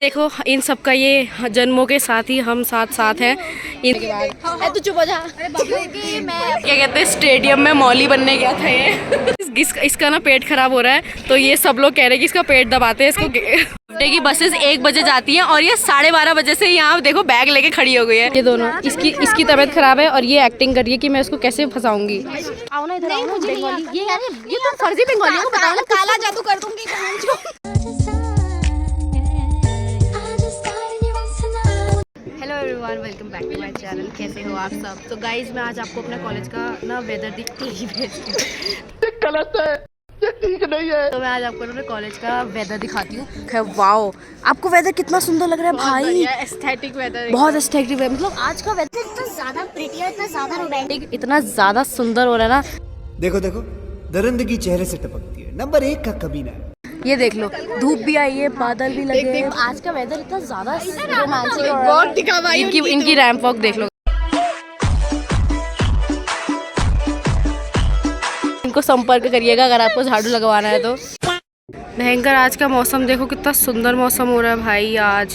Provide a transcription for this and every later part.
देखो इन सबका ये जन्मों के साथ ही हम साथ साथ हैं। इनके बाद तो चुप हो जा। क्या कहते हैं स्टेडियम में मौली बनने गया था ये। इसका ना पेट खराब हो रहा है तो ये सब लोग कह रहे हैं कि इसका पेट दबाते हैं इसको। हफ्ते की बसेस 1 बजे जाती हैं और ये 12:30 बजे से यहाँ देखो बैग लेके खड़ी हो गई है। ये दोनों इसकी तबीयत खराब है और ये एक्टिंग कर रही है कि मैं इसको कैसे फंसाऊंगी। आओ ना इधर, बंगाली ये तो फर्जी बंगालियों को बताओ ना, काला जादू कर दूंगी। Hello everyone, welcome back to my channel. कैसे हो आप सब? तो गाइज मैं आज आपको अपने कॉलेज का ना वेदर गलत है, ये ठीक नहीं है। तो मैं आज आपको अपने कॉलेज का वेदर दिखाती हूँ। वाओ, आपको वेदर कितना सुंदर लग रहा है भाई। एस्थेटिक वेदर, बहुत एस्थेटिक वेदर। मतलब आज का वेदर इतना ज्यादा प्रिटी है, इतना ज्यादा रोमांटिक, इतना ज्यादा सुंदर हो रहा है ना। देखो देखो, दरिंदगी चेहरे से टपकती है, नंबर 1 का कमीना है। ये देख लो, धूप भी आई है, बादल भी लगे हैं। आज का वेदर इतना ज्यादा रोमांटिक हो रहा है। इनकी रैंप वॉक देख लो। इनको संपर्क करिएगा अगर आपको झाड़ू लगवाना है तो। भयंकर आज का मौसम देखो, कितना सुंदर मौसम हो रहा है भाई आज,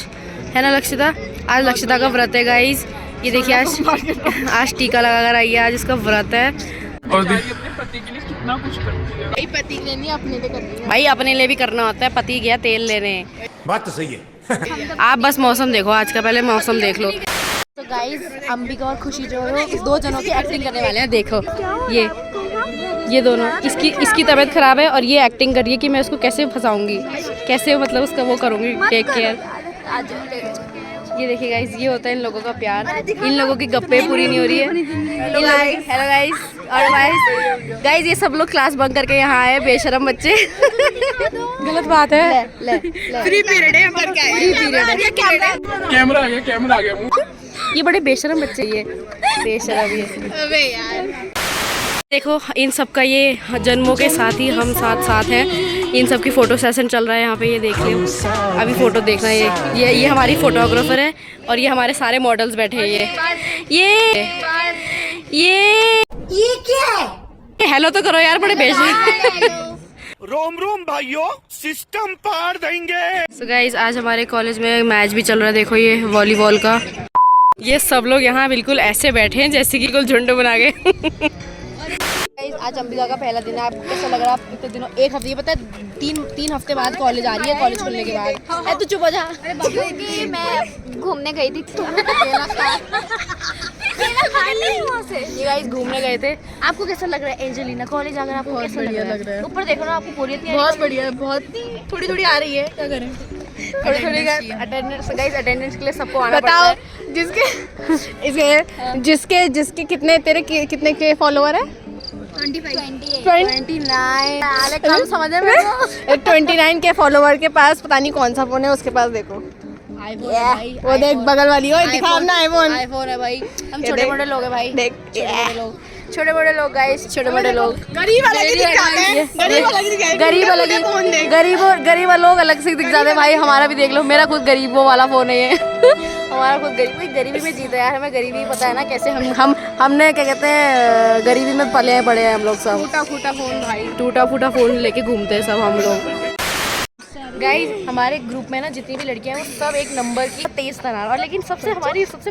है ना लक्षिता? आज लक्षिता का व्रत है गाइज। ये देखिए आज टीका लगा कर आई है, आज इसका व्रत है। और अपने पति के लिए कितना कुछ करती है। पति के लिए नहीं, अपने लिए करती है भाई, अपने लिए भी करना होता है। पति गया तेल लेने। बात तो सही है। आप बस मौसम देखो आज का, पहले मौसम देख लो। तो गाइज अंबिका और खुशी जो है इस 2 जनों की एक्टिंग करने वाले हैं। देखो ये दोनों, इसकी तबीयत खराब है और ये एक्टिंग कर रही है कि मैं उसको कैसे फंसाऊंगी, कैसे मतलब उसका वो करूंगी, टेक केयर। ये देखिए गाइस, ये होता है इन लोगों का प्यार। इन लोगों की गप्पे पूरी नहीं हो रही है। हेलो गाइस, और गाइस ये सब लोग क्लास बंक करके यहाँ आए, बेशरम बच्चे। गलत बात है। फ्री पीरियड है, फ्री पीरियड है। कैमरा आ गया। ये बड़े बेशरम बच्चे, ये बेशरम ये। अबे यार देखो इन सबका ये जन्मों के साथ ही हम साथ साथ हैं। इन सब की फ़ोटो सेशन चल रहा है यहाँ पे, ये देख लो। अभी फ़ोटो देखना। ये हमारी फ़ोटोग्राफर है और ये हमारे सारे मॉडल्स बैठे हैं। ये क्या है? हेलो तो करो यार, बड़े बेशरम। रोम रोम भाइयों, सिस्टम पार देंगे। So गाइस आज हमारे कॉलेज में मैच भी चल रहा है। देखो ये वॉलीबॉल का। ये सब लोग यहाँ बिल्कुल ऐसे बैठे हैं जैसे कि कुल झुंड बना के। आज अंबिका का पहला दिन है। आपको कैसा लग रहा है? इतने दिनों, 1 हफ्ते, ये पता है 3 हफ्ते बाद कॉलेज आ रही है, कॉलेज खुलने के बाद। तो चुप हो जा। मैं घूमने गई थी। ये गाइस घूमने गए थे। आपको कैसा लग रहा है एंजेलिना? कॉलेज आकर आपको कैसा लग रहा है? ऊपर देखो ना, आपको बोरियत नहीं? बहुत बढ़िया, बहुत थोड़ी आ रही है। क्या करें, थोड़ी अटेंडेंस। गाइस अटेंडेंस के लिए सबको आना पड़ता है। जिसके कितने तेरे कितने के फॉलोवर है? 29। कम समझ में। 29 के फॉलोवर के पास पता नहीं कौन सा फोन है उसके पास। देखो वो देख बगल वाली हो, दिखा अपना आईफोन है भाई। हम छोटे मोटे लोग हैं भाई, देख छोटे मोटे लोग गाइस, छोटे मोटे लोग। गरीब लोग अलग से दिख जाते हैं भाई। हमारा भी देख लो, मेरा खुद गरीबों वाला फोन है ये। हमारा खुद गरीबी में जीता यार, हमें गरीबी पता है ना कैसे। हमने क्या कहते हैं, गरीबी में पले पड़े हैं हम लोग सब। टूटा फूटा फोन लेके घूमते हैं सब हम लोग। गाइज हमारे ग्रुप में ना जितनी भी लड़कियां हैं वो सब एक नंबर की तेज तनार, और लेकिन सबसे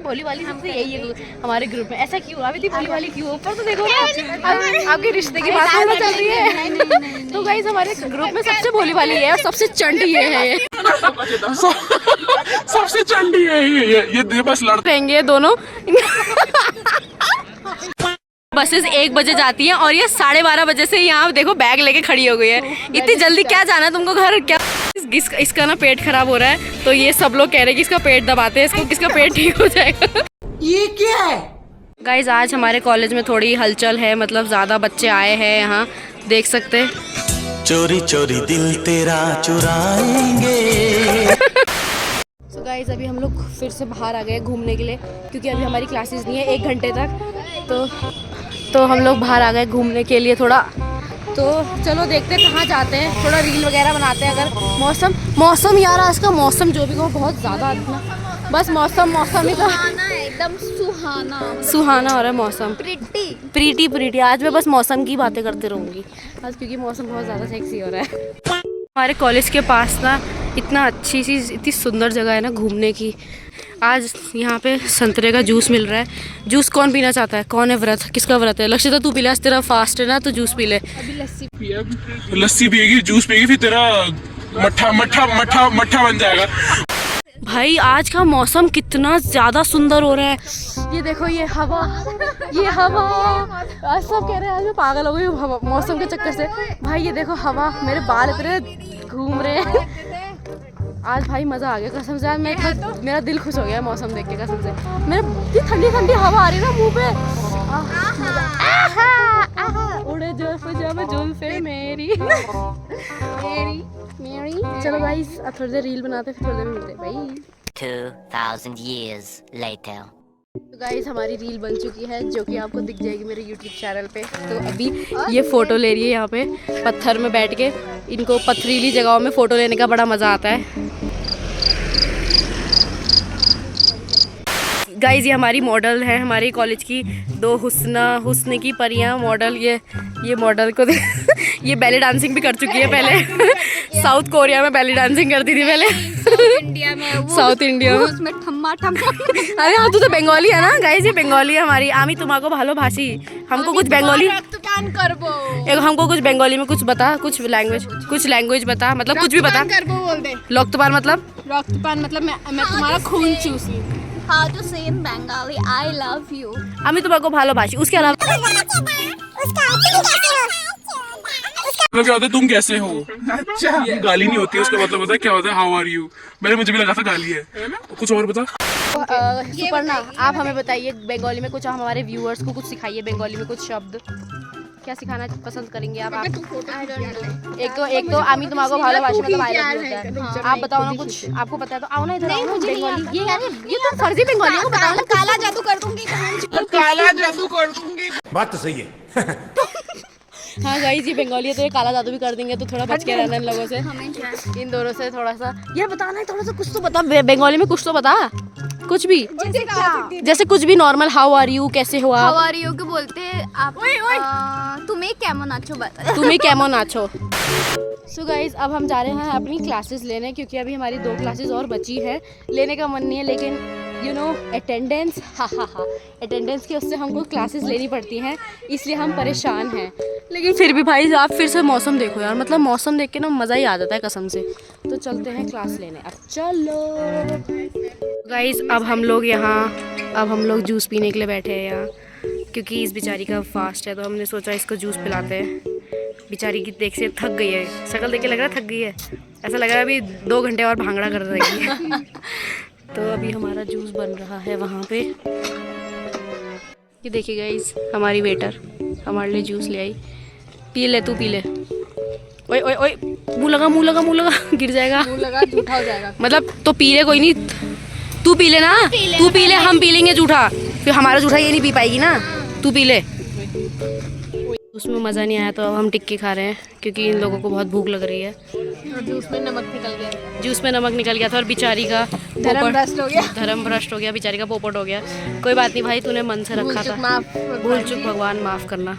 भोली वाली सबसे यही है हमारे ग्रुप में। ऐसा क्यों? अभी भोली वाली क्यों? ऊपर तो देखो ना, आपके रिश्ते की बात चल रही है। तो गाइज हमारे ग्रुप में सबसे भोली वाली है और सबसे चंडी है। सबसे चंडी है ये बस लड़ते रहेंगे दोनों। बसेस 1 बजे जाती हैं और ये 12:30 बजे से यहाँ देखो बैग लेके खड़ी हो गई है। इतनी जल्दी क्या जाना है तुमको घर? क्या इसका ना पेट खराब हो रहा है तो ये सब लोग कह रहे हैं कि इसका पेट दबाते हैं, इसका पेट ठीक हो जाएगा। ये क्या है? गाइज आज हमारे कॉलेज में थोड़ी हलचल है, मतलब ज्यादा बच्चे आए हैं यहाँ, देख सकते हैं। चोरी चोरी दिल तेरा चुराएंगे। तो गाइज अभी हम लोग फिर से बाहर आ गए घूमने के लिए, क्योंकि अभी हमारी क्लासेस नहीं है 1 घंटे तक। तो हम लोग बाहर आ गए घूमने के लिए थोड़ा। तो चलो देखते हैं कहाँ जाते हैं, थोड़ा रील वगैरह बनाते हैं। अगर मौसम यार आज का मौसम जो भी हो बहुत ज़्यादा, बस मौसम ही तो एकदम सुहाना हो रहा है मौसम। प्रीटी आज मैं बस मौसम की बातें करते रहूँगी आज, क्योंकि मौसम बहुत ज़्यादा सेक्सी हो रहा है। हमारे कॉलेज के पास ना इतना अच्छी सी इतनी सुंदर जगह है ना घूमने की। आज यहाँ पे संतरे का जूस मिल रहा है। जूस कौन पीना चाहता है? कौन है व्रत? किसका व्रत है? लक्ष्य तो तू पी ले, आज तेरा फास्ट है ना, तो जूस पी ले। लस्सी पिएगी, जूस पिएगी, फिर तेरा मट्ठा मट्ठा मट्ठा मट्ठा बन जाएगा। भाई आज का मौसम कितना ज़्यादा सुंदर हो रहा है। ये देखो ये हवा, ये हवा। आज सब कह रहे हैं आज मैं पागल हो गई हूँ मौसम के चक्कर से। भाई ये देखो हवा, मेरे बाल इतने घूम रहे हैं। आज भाई मज़ा आ गया कसम से। आज मेरा दिल खुश हो गया मौसम देख के कसम से। मेरे इतनी ठंडी ठंडी हवा आ रही है ना मुँह पे। उड़े जुल्फ़ जब जुल्फ़े मेरी मेरी। चलो गाइस अब थोड़ी देर रील बनाते हैं, फिर थोड़ी देर में मिलते हैं भाई। 2000 years later. तो गाइस हमारी रील बन चुकी है जो कि आपको दिख जाएगी मेरे यूट्यूब चैनल पे। तो अभी ये फ़ोटो ले रही है यहाँ पे पत्थर में बैठ के। इनको पथरीली जगहों में फ़ोटो लेने का बड़ा मज़ा आता है। गाइस ये हमारी मॉडल है हमारे कॉलेज की, 2 हुस्न की परियां मॉडल। ये मॉडल को ये बैले डांसिंग भी कर चुकी है पहले। साउथ कोरिया में बैले डांसिंग करती थी पहले। इंडिया में साउथ इंडिया में उसमें ठम्मा ठम। अरे हाँ तू तो बंगाली है ना गाइस, ये बंगाली है हमारी। आमी तुम्हाको भालो भाषी, हमको कुछ बंगाली हमको कुछ बंगाली में कुछ बता, कुछ लैंग्वेज बता, मतलब कुछ भी बता। लोकतपान मतलब मैं तुम्हारा खून चूसी। How to say in Bengali I love you. आमी तुम्हाको भालो भाषी। उसके अलावा क्या होता है तुम कैसे हो? अच्छा गाली नहीं होती, उसका मतलब होता है क्या होता है हाउ आर यू। मुझे भी लगा था गाली है। कुछ और बता। सुपर्णा आप हमें बताइए बंगाली में कुछ, हमारे व्यूअर्स को कुछ सिखाइए बंगाली में कुछ शब्द। क्या सिखाना पसंद करेंगे आप? एक तो आमी तुम्हाको भालो भाषी मतलब आई लव यू होता है। आप बताओ ना कुछ, आपको पता है तो आओ ना इधर। बंगाली ये तो फर्जी बंगाली है, बताओ ना। काला जादू कर दूंगी। काला जादू कर दूंगी। बात तो सही है। हाँ गाइस ये बंगाली है तो ये काला जादू भी कर देंगे, तो थोड़ा बच के रहना इन लोगों से, इन दोनों से थोड़ा सा। ये बताना है थोड़ा सा, कुछ तो बता बंगाली में, कुछ तो बता, कुछ भी जैसे कुछ भी नॉर्मल। हाउ आर यू, कैसे हो आप? हाउ आर यू को बोलते हैं आप तुम्हें कैमन नाचो बता। तुम्हें कैमन नाचो। सो गाइज अब हम जा रहे हैं अपनी क्लासेस लेने, क्योंकि अभी हमारी 2 क्लासेस और बची है। लेने का मन नहीं है लेकिन यू नो अटेंडेंस, अटेंडेंस की उससे हमको क्लासेस लेनी पड़ती हैं, इसलिए हम परेशान हैं। लेकिन फिर भी भाई आप फिर से मौसम देखो यार, मतलब मौसम देख के ना मज़ा ही आ जाता है कसम से। तो चलते हैं क्लास लेने अब, चलो गाइज। अब हम लोग जूस पीने के लिए बैठे हैं यहाँ, क्योंकि इस बेचारी का फास्ट है तो हमने सोचा इसको जूस पिलाते हैं। बेचारी की देख से थक गई है, शक्ल देख के लग रहा है थक गई है, ऐसा लग रहा है अभी 2 घंटे और भांगड़ा कर रही है। तो अभी हमारा जूस बन रहा है वहाँ पे। ये देखिए गाइस हमारी वेटर हमारे लिए जूस ले आई। पी ले, तू पी ले। ओए ओए ओए, मुँह लगा गिर जाएगा, मुँह लगा जूठा हो जाएगा। मतलब तो पी ले, कोई नहीं, तू पी ले ना, तू पी ले, हम पी लेंगे जूठा, फिर हमारा जूठा ये नहीं पी पाएगी ना, तू पी ले। उसमें मज़ा नहीं आया तो अब हम टिक्की खा रहे हैं, क्योंकि इन लोगों को बहुत भूख लग रही है। और जूस में नमक निकल गया था और बेचारी का धर्म भ्रष्ट हो गया, बेचारी का पोपट हो गया। कोई बात नहीं भाई, तूने मन से रखा था, भूल चूक भगवान माफ़ करना।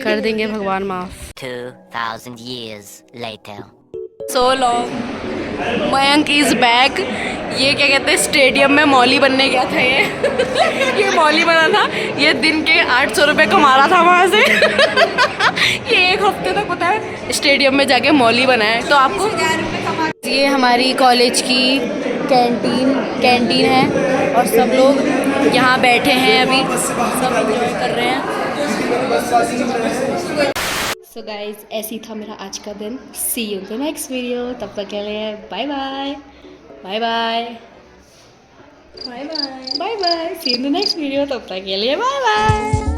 कर देंगे भगवान माफ़। 2000 years later. So long Mayank is back. ये क्या कहते हैं स्टेडियम में मौली बनने गया था ये मौली बना था, ये दिन के 800 रुपये कमा रहा था वहाँ से। ये 1 हफ्ते तक पता है स्टेडियम में जाके मौली बनाए। तो आपको ये हमारी कॉलेज की कैंटीन है और सब लोग यहाँ बैठे हैं, अभी सब एंजॉय कर रहे हैं। सो गाइज ऐसी था मेरा आज का दिन। See you in the next video, तब तक के लिए bye bye bye bye bye bye bye bye. See you in the next video, तब तक के लिए बाय बाय।